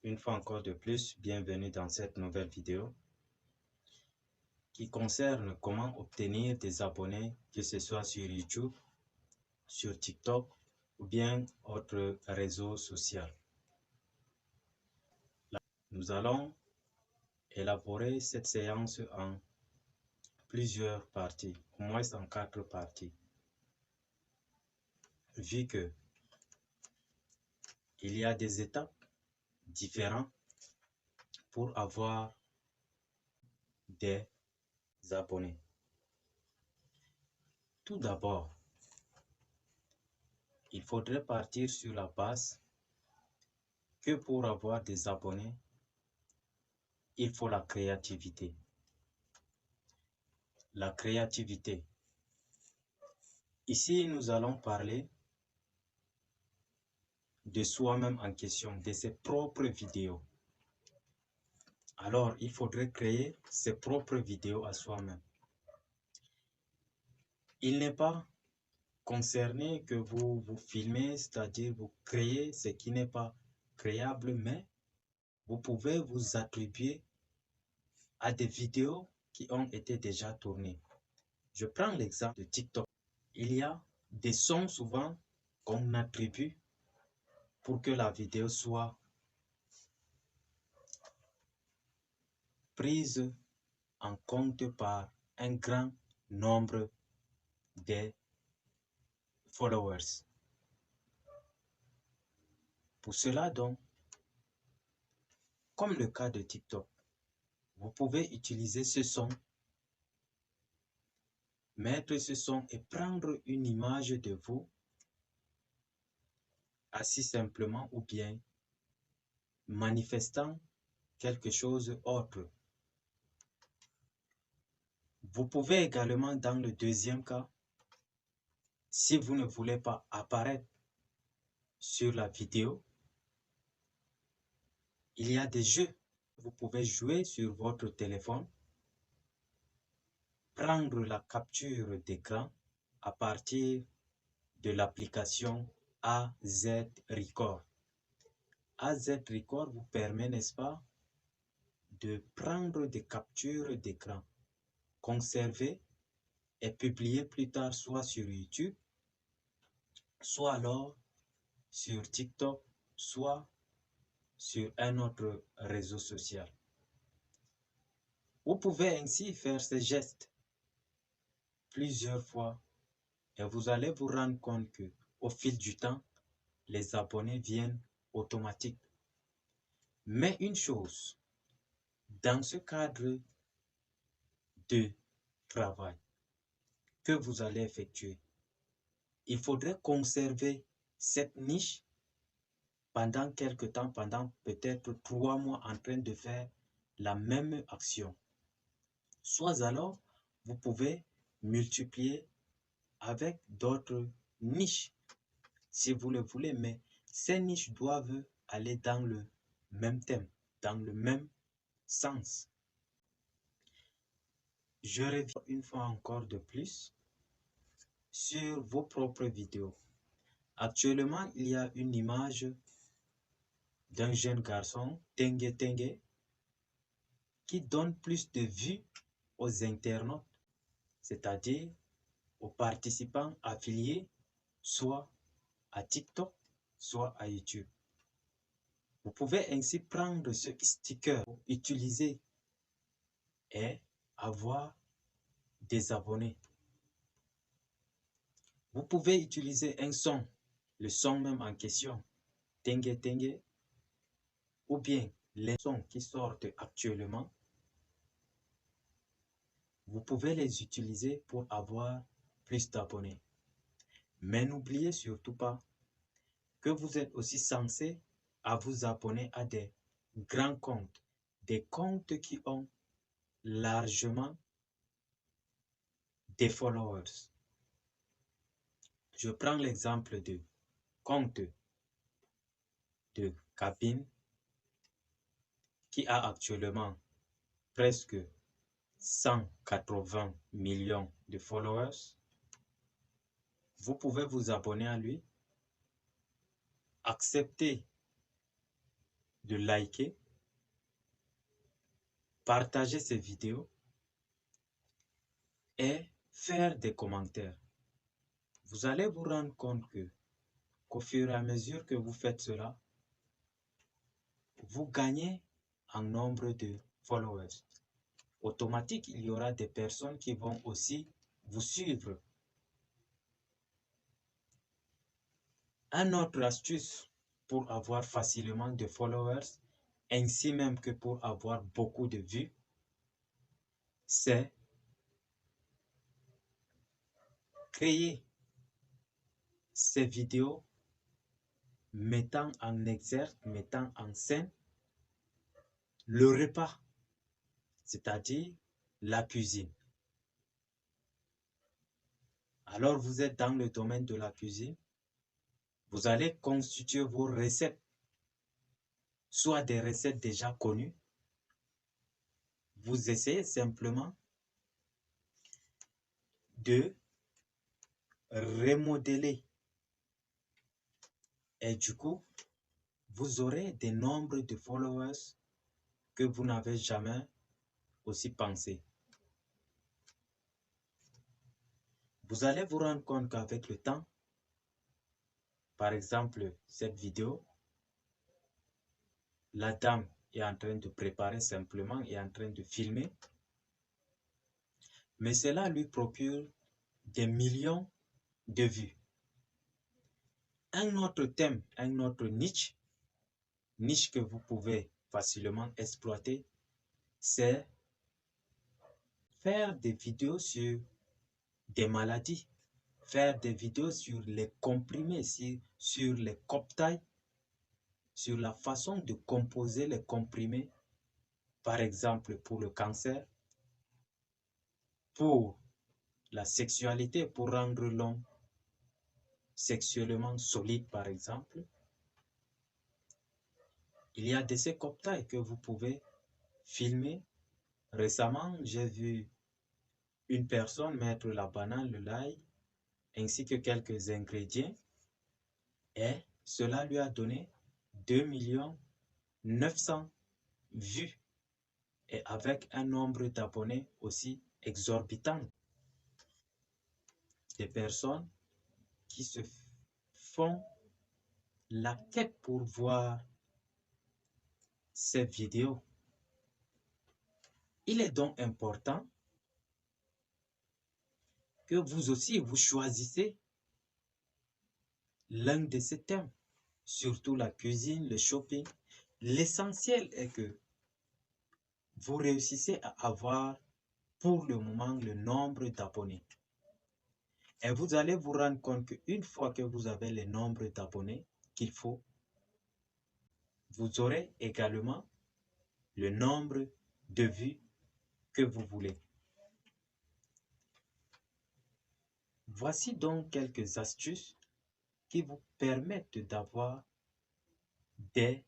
Une fois encore de plus, bienvenue dans cette nouvelle vidéo qui concerne comment obtenir des abonnés, que ce soit sur YouTube, sur TikTok ou bien autre réseau social. Nous allons élaborer cette séance en plusieurs parties, au moins en 4 parties, vu que il y a des étapes différentes pour avoir des abonnés. Tout d'abord, il faudrait partir sur la base que pour avoir des abonnés, il faut la créativité. La créativité. Ici, nous allons parler de soi-même en question, de ses propres vidéos. Alors, il faudrait créer ses propres vidéos à soi-même. Il n'est pas concerné que vous filmez, c'est-à-dire vous créez ce qui n'est pas créable, mais vous pouvez vous attribuer à des vidéos qui ont été déjà tournées. Je prends l'exemple de TikTok. Il y a des sons souvent qu'on attribue pour que la vidéo soit prise en compte par un grand nombre de followers. Pour cela donc, comme le cas de TikTok, vous pouvez utiliser ce son, mettre ce son et prendre une image de vous assis simplement ou bien manifestant quelque chose autre. Vous pouvez également, dans le deuxième cas, si vous ne voulez pas apparaître sur la vidéo, il y a des jeux. Vous pouvez jouer sur votre téléphone, prendre la capture d'écran à partir de l'application AZ Record. AZ Record vous permet, n'est-ce pas, de prendre des captures d'écran, conserver et publier plus tard soit sur YouTube, soit alors sur TikTok, soit sur un autre réseau social. Vous pouvez ainsi faire ces gestes plusieurs fois et vous allez vous rendre compte que au fil du temps, les abonnés viennent automatiques. Mais une chose, dans ce cadre de travail que vous allez effectuer, il faudrait conserver cette niche pendant quelque temps, pendant peut-être 3 mois en train de faire la même action. Soit alors, vous pouvez multiplier avec d'autres niches, si vous le voulez, mais ces niches doivent aller dans le même thème, dans le même sens. Je reviens une fois encore de plus sur vos propres vidéos. Actuellement, il y a une image d'un jeune garçon, Tengue Tengue, qui donne plus de vues aux internautes, c'est-à-dire aux participants affiliés, soit à TikTok, soit à YouTube. Vous pouvez ainsi prendre ce sticker, utiliser et avoir des abonnés. Vous pouvez utiliser un son, le son même en question, Tengue Tengue, ou bien les sons qui sortent actuellement. Vous pouvez les utiliser pour avoir plus d'abonnés. Mais n'oubliez surtout pas que vous êtes aussi censé à vous abonner à des grands comptes, des comptes qui ont largement des followers. Je prends l'exemple de compte de Cabine qui a actuellement presque 180 millions de followers. Vous pouvez vous abonner à lui, accepter de liker, partager ces vidéos et faire des commentaires. Vous allez vous rendre compte qu'au fur et à mesure que vous faites cela, vous gagnez en nombre de followers. Automatique, il y aura des personnes qui vont aussi vous suivre. Un autre astuce pour avoir facilement de followers, ainsi même que pour avoir beaucoup de vues, c'est créer ces vidéos mettant en exergue, mettant en scène le repas, c'est-à-dire la cuisine. Alors vous êtes dans le domaine de la cuisine, vous allez constituer vos recettes, soit des recettes déjà connues. Vous essayez simplement de remodeler. Et du coup, vous aurez des nombres de followers que vous n'avez jamais aussi pensé. Vous allez vous rendre compte qu'avec le temps, par exemple, cette vidéo, la dame est en train de préparer simplement, est en train de filmer, mais cela lui procure des millions de vues. Un autre thème, un autre niche que vous pouvez facilement exploiter, c'est faire des vidéos sur des maladies, faire des vidéos sur les comprimés, sur les cocktails, sur la façon de composer les comprimés, par exemple pour le cancer, pour la sexualité, pour rendre l'homme sexuellement solide, par exemple. Il y a de ces cocktails que vous pouvez filmer. Récemment, j'ai vu une personne mettre la banane, le l'ail, ainsi que quelques ingrédients, et cela lui a donné 2 900 000 vues, et avec un nombre d'abonnés aussi exorbitant. Des personnes qui se font la quête pour voir ces vidéos. Il est donc important que vous aussi, vous choisissez l'un de ces thèmes, surtout la cuisine, le shopping. L'essentiel est que vous réussissez à avoir pour le moment le nombre d'abonnés. Et vous allez vous rendre compte qu'une fois que vous avez le nombre d'abonnés qu'il faut, vous aurez également le nombre de vues que vous voulez. Voici donc quelques astuces qui vous permettent d'avoir des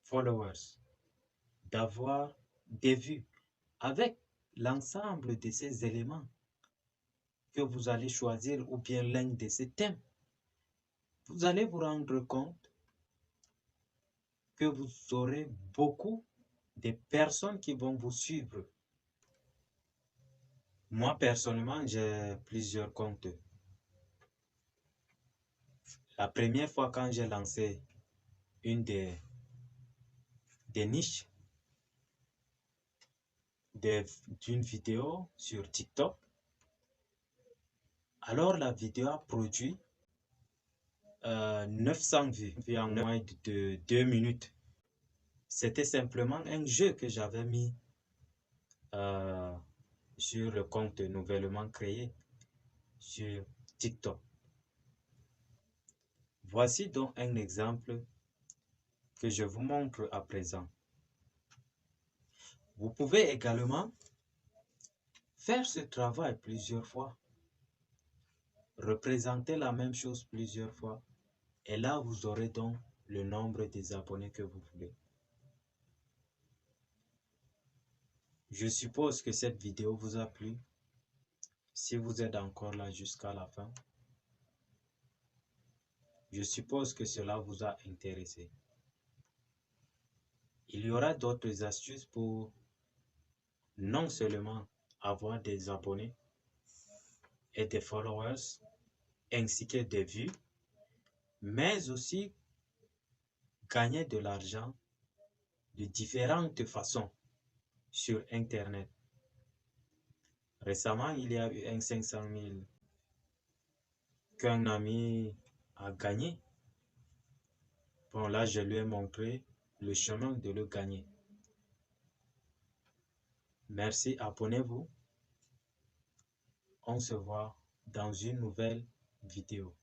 followers, d'avoir des vues. Avec l'ensemble de ces éléments que vous allez choisir ou bien l'un de ces thèmes, vous allez vous rendre compte que vous aurez beaucoup de personnes qui vont vous suivre. Moi, personnellement, j'ai plusieurs comptes. La première fois quand j'ai lancé une des niches d'une vidéo sur TikTok, alors la vidéo a produit 900 vues en moins de 2 minutes. C'était simplement un jeu que j'avais mis sur le compte nouvellement créé sur TikTok. Voici donc un exemple que je vous montre à présent. Vous pouvez également faire ce travail plusieurs fois, représenter la même chose plusieurs fois, et là vous aurez donc le nombre des abonnés que vous voulez. Je suppose que cette vidéo vous a plu. Si vous êtes encore là jusqu'à la fin, je suppose que cela vous a intéressé. Il y aura d'autres astuces pour non seulement avoir des abonnés et des followers, ainsi que des vues, mais aussi gagner de l'argent de différentes façons sur Internet. Récemment, il y a eu un 500 000 qu'un ami a gagné. Bon, là, je lui ai montré le chemin de le gagner. Merci, abonnez-vous. On se voit dans une nouvelle vidéo.